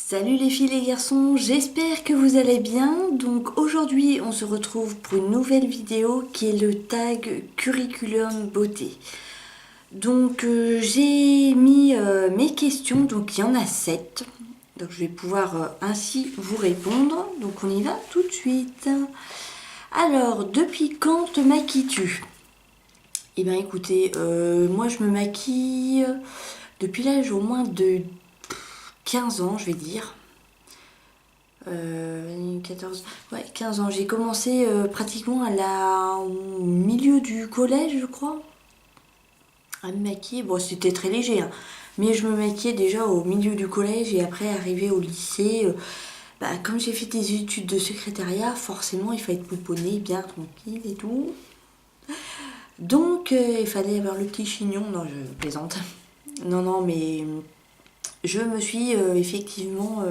Salut les filles et les garçons, j'espère que vous allez bien. Donc aujourd'hui on se retrouve pour une nouvelle vidéo qui est le tag curriculum beauté. Donc j'ai mis mes questions, donc il y en a 7. Donc je vais pouvoir ainsi vous répondre. Donc on y va tout de suite. Alors, depuis quand te maquilles-tu? Eh bien écoutez, moi je me maquille depuis l'âge au moins de 15 ans, je vais dire. 14, ouais, 15 ans. J'ai commencé pratiquement au milieu du collège, je crois, à me maquiller. Bon, c'était très léger, hein, mais je me maquillais déjà au milieu du collège et après, arrivé au lycée, comme j'ai fait des études de secrétariat, forcément, il fallait être pouponné, bien tranquille et tout. Donc, il fallait avoir le petit chignon. Non, je plaisante. Non, non, mais je me suis effectivement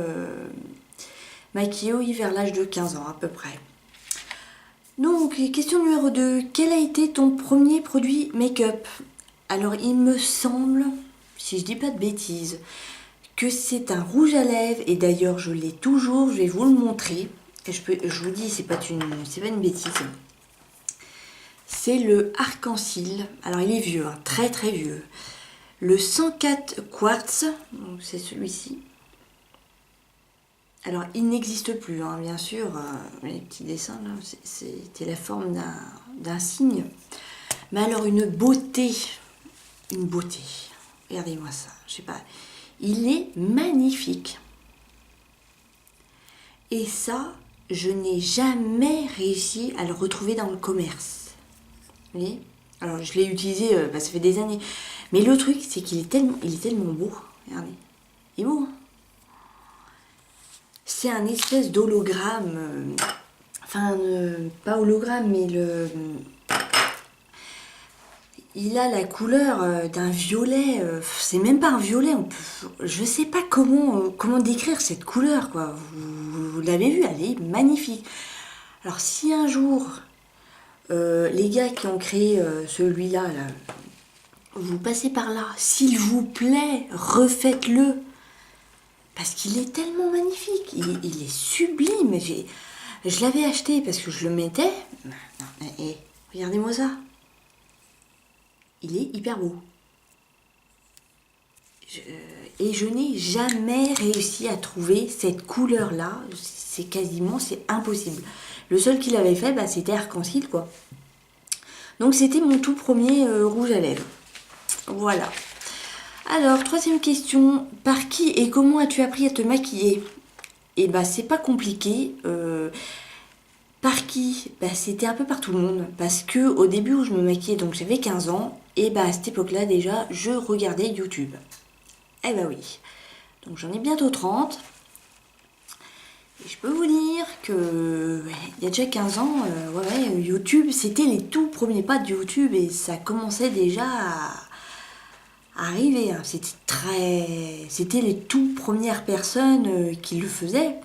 maquillée, oui, vers l'âge de 15 ans à peu près. Donc, question numéro 2. Quel a été ton premier produit make-up? Alors, il me semble, si je dis pas de bêtises, que c'est un rouge à lèvres. Et d'ailleurs, je l'ai toujours, je vais vous le montrer. Et je vous dis, c'est pas une bêtise. C'est le Arc-en-Ciel. Alors, il est vieux, hein, très très vieux. Le 104 Quartz, donc c'est celui-ci. Alors, il n'existe plus, hein, bien sûr. Les petits dessins, là, c'était la forme d'un cygne. Mais alors, une beauté. Une beauté. Regardez-moi ça. Je sais pas. Il est magnifique. Et ça, je n'ai jamais réussi à le retrouver dans le commerce. Vous voyez? Alors, je l'ai utilisé, ça fait des années. Mais le truc, c'est qu'il est tellement beau. Regardez. Il est beau, hein? C'est un espèce d'hologramme, pas hologramme, mais il a la couleur d'un violet, c'est même pas un violet, je sais pas comment décrire cette couleur, quoi. Vous l'avez vu, elle est magnifique. Alors si un jour, les gars qui ont créé celui-là, là, vous passez par là, s'il vous plaît, refaites-le. Parce qu'il est tellement magnifique, il est sublime. Je l'avais acheté parce que je le mettais. Et regardez-moi ça. Il est hyper beau. Et je n'ai jamais réussi à trouver cette couleur-là. C'est impossible. Le seul qui l'avait fait, c'était Arc-en-Ciel, quoi. Donc c'était mon tout premier rouge à lèvres. Voilà. Alors, troisième question. Par qui et comment as-tu appris à te maquiller? Et c'est pas compliqué. Par qui? C'était un peu par tout le monde. Parce que au début où je me maquillais, donc j'avais 15 ans, et à cette époque-là déjà, je regardais YouTube. Eh oui. Donc j'en ai bientôt 30. Et je peux vous dire que il y a déjà 15 ans, YouTube, c'était les tout premiers pas de YouTube et ça commençait déjà à arriver. Hein. C'était les tout premières personnes qui le faisaient.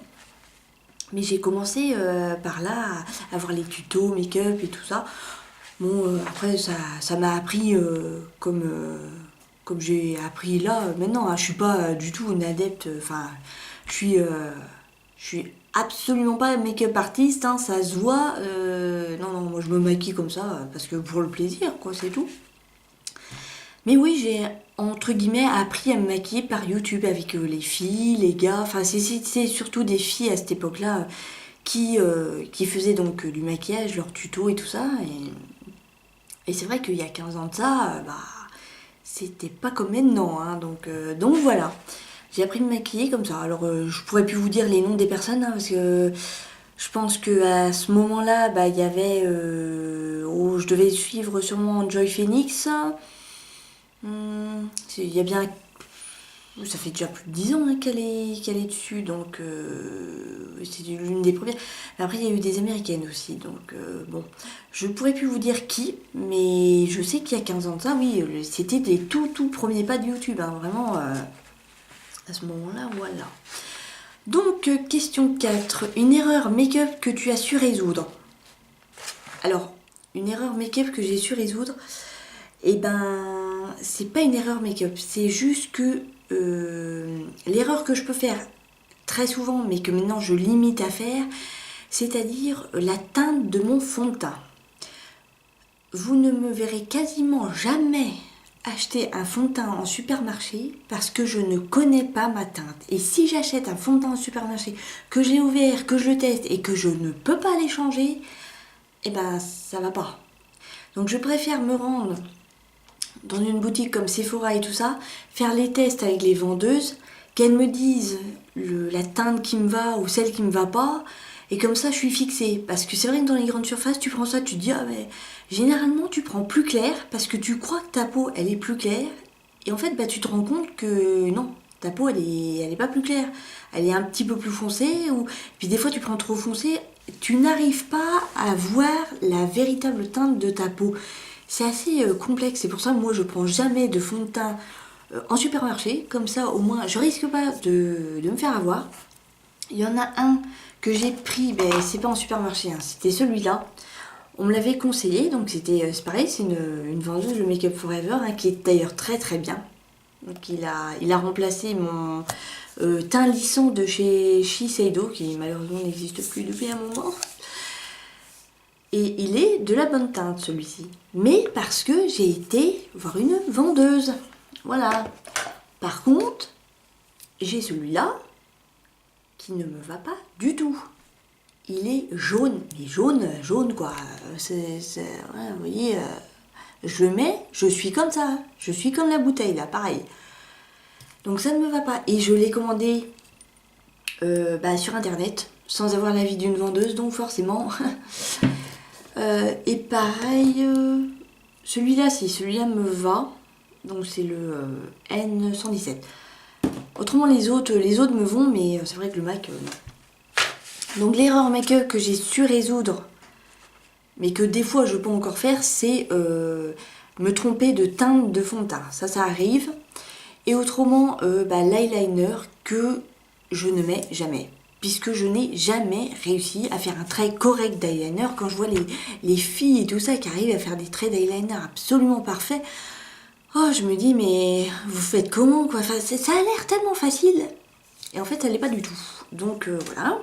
Mais j'ai commencé par là à voir les tutos, make-up et tout ça. Bon, après, ça m'a appris comme j'ai appris là. Maintenant, hein, je suis pas du tout une adepte. Enfin, je suis absolument pas make-up artiste. Hein, ça se voit. Non, moi je me maquille comme ça parce que pour le plaisir, quoi, c'est tout. Mais oui, j'ai entre guillemets appris à me maquiller par YouTube avec les filles, les gars. Enfin, c'est surtout des filles à cette époque-là qui faisaient donc du maquillage, leurs tutos et tout ça. Et c'est vrai qu'il y a 15 ans de ça, c'était pas comme maintenant. Hein, donc voilà. J'ai appris à me maquiller comme ça. Alors, je pourrais plus vous dire les noms des personnes hein, parce que je pense qu'à ce moment-là, il y avait. Je devais suivre sûrement Joy Phoenix. Il y a bien. Ça fait déjà plus de 10 ans hein, qu'elle est dessus, donc c'est l'une des premières. Après, il y a eu des américaines aussi, donc bon. Je ne pourrais plus vous dire qui, mais je sais qu'il y a 15 ans de ça, oui, c'était des tout premiers pas de YouTube, hein, vraiment, à ce moment-là, voilà. Donc, question 4. Une erreur make-up que tu as su résoudre. Alors, une erreur make-up que j'ai su résoudre, c'est pas une erreur make-up, c'est juste que l'erreur que je peux faire très souvent, mais que maintenant je limite à faire, c'est-à-dire la teinte de mon fond de teint. Vous ne me verrez quasiment jamais acheter un fond de teint en supermarché parce que je ne connais pas ma teinte. Et si j'achète un fond de teint en supermarché, que j'ai ouvert, que je le teste et que je ne peux pas les changer, eh ben ça va pas. Donc je préfère me rendre dans une boutique comme Sephora et tout ça, faire les tests avec les vendeuses, qu'elles me disent la teinte qui me va ou celle qui me va pas, et comme ça je suis fixée. Parce que c'est vrai que dans les grandes surfaces, tu prends ça, tu te dis, ah mais généralement tu prends plus clair, parce que tu crois que ta peau elle est plus claire, et en fait bah, tu te rends compte que non, ta peau elle est pas plus claire, elle est un petit peu plus foncée, ou puis des fois tu prends trop foncé, tu n'arrives pas à voir la véritable teinte de ta peau. C'est assez complexe, c'est pour ça que moi je prends jamais de fond de teint en supermarché, comme ça au moins je risque pas de me faire avoir. Il y en a un que j'ai pris, ben, c'est pas en supermarché, hein, c'était celui-là. On me l'avait conseillé, donc c'est pareil, c'est une vendeuse de Make Up Forever, hein, qui est d'ailleurs très très bien. Donc il a remplacé mon teint lissant de chez Shiseido, qui malheureusement n'existe plus depuis un moment. Et il est de la bonne teinte celui-ci. Mais parce que j'ai été voir une vendeuse. Voilà. Par contre, j'ai celui-là qui ne me va pas du tout. Il est jaune. Mais jaune quoi. Ouais, vous voyez, je le mets, je suis comme ça. Je suis comme la bouteille là, pareil. Donc ça ne me va pas. Et je l'ai commandé sur internet, sans avoir l'avis d'une vendeuse, donc forcément... et pareil, celui-là me va, donc c'est le N117. Autrement les autres me vont, mais c'est vrai que le MAC, non. Donc l'erreur make-up que j'ai su résoudre, mais que des fois je peux encore faire, c'est me tromper de teinte de fond de teint. Ça arrive. Et autrement, l'eyeliner que je ne mets jamais. Puisque je n'ai jamais réussi à faire un trait correct d'eyeliner. Quand je vois les filles et tout ça qui arrivent à faire des traits d'eyeliner absolument parfaits, oh, je me dis, mais vous faites comment quoi, enfin, ça a l'air tellement facile. Et en fait, ça l'est pas du tout. Donc voilà.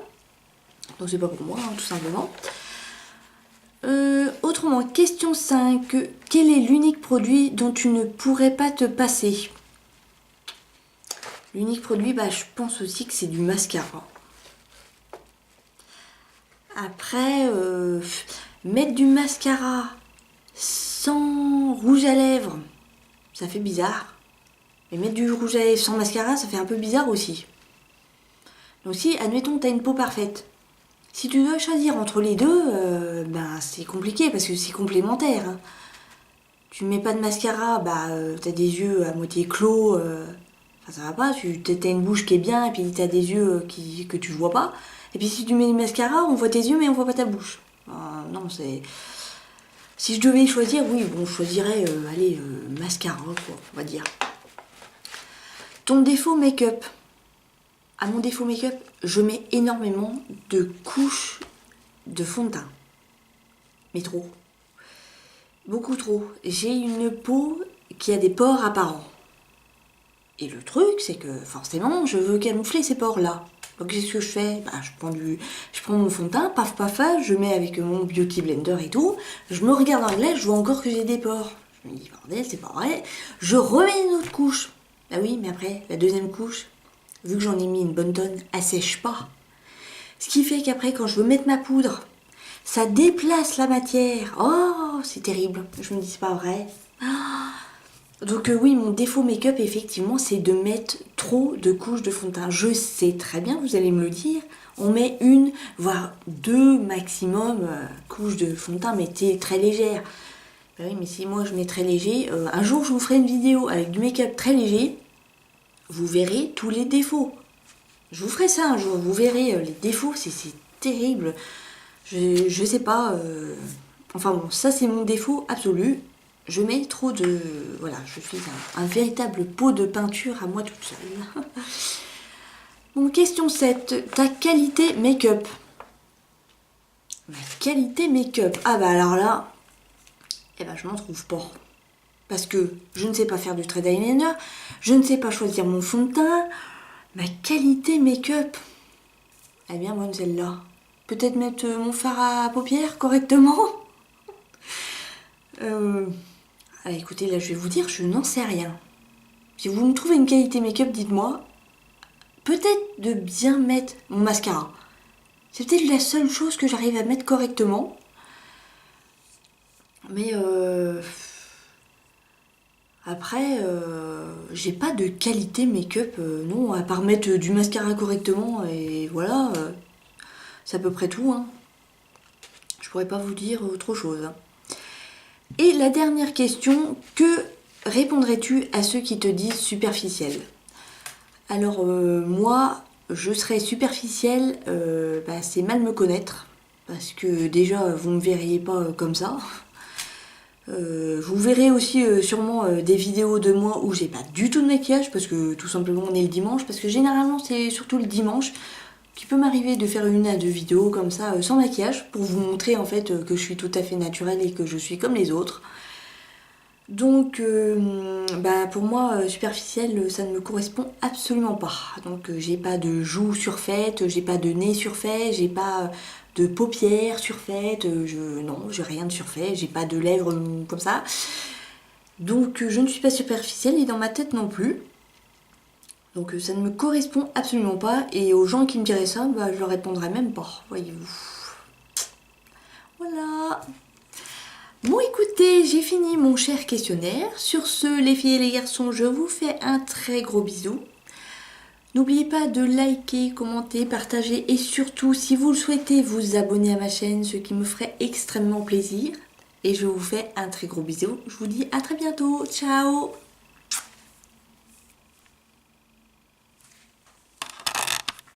Donc c'est pas pour moi, hein, tout simplement. Autrement, question 5. Quel est l'unique produit dont tu ne pourrais pas te passer? L'unique produit, je pense aussi que c'est du mascara. Après, mettre du mascara sans rouge à lèvres, ça fait bizarre. Mais mettre du rouge à lèvres sans mascara, ça fait un peu bizarre aussi. Donc si, admettons que tu as une peau parfaite, si tu dois choisir entre les deux, c'est compliqué parce que c'est complémentaire. Hein. Tu ne mets pas de mascara, tu as des yeux à moitié clos, ça va pas, tu as une bouche qui est bien et puis tu as des yeux que tu vois pas. Et puis si tu mets du mascara, on voit tes yeux mais on voit pas ta bouche. Non, c'est... Si je devais choisir, oui, bon, je choisirais, mascara, quoi, on va dire. Ton défaut make-up. À mon défaut make-up, je mets énormément de couches de fond de teint. Mais trop. Beaucoup trop. J'ai une peau qui a des pores apparents. Et le truc, c'est que forcément, je veux camoufler ces pores-là. Donc qu'est-ce que je fais? Je prends mon fond de teint, paf, je mets avec mon beauty blender et tout. Je me regarde dans le glace, je vois encore que j'ai des pores. Je me dis, bordel, c'est pas vrai. Je remets une autre couche. Ah oui, mais après, la deuxième couche, vu que j'en ai mis une bonne tonne, elle sèche pas. Ce qui fait qu'après, quand je veux mettre ma poudre, ça déplace la matière. Oh, c'est terrible. Je me dis, c'est pas vrai. Donc oui, mon défaut make-up, effectivement, c'est de mettre trop de couches de fond de teint. Je sais très bien, vous allez me le dire, on met une, voire deux maximum couches de fond de teint, mais très légère. Oui, mais si moi je mets très léger, un jour je vous ferai une vidéo avec du make-up très léger, vous verrez tous les défauts. Je vous ferai ça un jour, vous verrez les défauts, c'est terrible. Je sais pas, enfin bon, ça c'est mon défaut absolu. Je mets trop de... Voilà, je suis un véritable pot de peinture à moi toute seule. Donc, question 7. Ta qualité make-up. Ma qualité make-up. Ah alors là, je m'en trouve pas. Parce que je ne sais pas faire du trait d'eyeliner, je ne sais pas choisir mon fond de teint. Ma qualité make-up. Elle est bien bonne celle-là. Peut-être mettre mon fard à paupières correctement. Écoutez, là je vais vous dire, je n'en sais rien. Si vous me trouvez une qualité make-up, dites-moi. Peut-être de bien mettre mon mascara. C'est peut-être la seule chose que j'arrive à mettre correctement. Mais après, j'ai pas de qualité make-up, non, à part mettre du mascara correctement et voilà, c'est à peu près tout. Hein. Je pourrais pas vous dire autre chose. Hein. Et la dernière question, que répondrais-tu à ceux qui te disent superficiel? Alors moi, je serais superficielle, c'est mal me connaître, parce que déjà, vous me verriez pas comme ça. Vous verrez aussi sûrement des vidéos de moi où j'ai pas du tout de maquillage, parce que tout simplement on est le dimanche, parce que généralement c'est surtout le dimanche qui peut m'arriver de faire 1 à 2 vidéos comme ça sans maquillage, pour vous montrer en fait que je suis tout à fait naturelle et que je suis comme les autres. Donc pour moi superficielle ça ne me correspond absolument pas. Donc j'ai pas de joues surfaites, j'ai pas de nez surfait, j'ai pas de paupières surfaites, non j'ai rien de surfait, j'ai pas de lèvres comme ça. Donc je ne suis pas superficielle et dans ma tête non plus. Donc ça ne me correspond absolument pas et aux gens qui me diraient ça, je leur répondrais même pas, voyez-vous. Voilà. Bon écoutez, j'ai fini mon cher questionnaire. Sur ce, les filles et les garçons, je vous fais un très gros bisou. N'oubliez pas de liker, commenter, partager et surtout, si vous le souhaitez, vous abonner à ma chaîne, ce qui me ferait extrêmement plaisir. Et je vous fais un très gros bisou. Je vous dis à très bientôt. Ciao!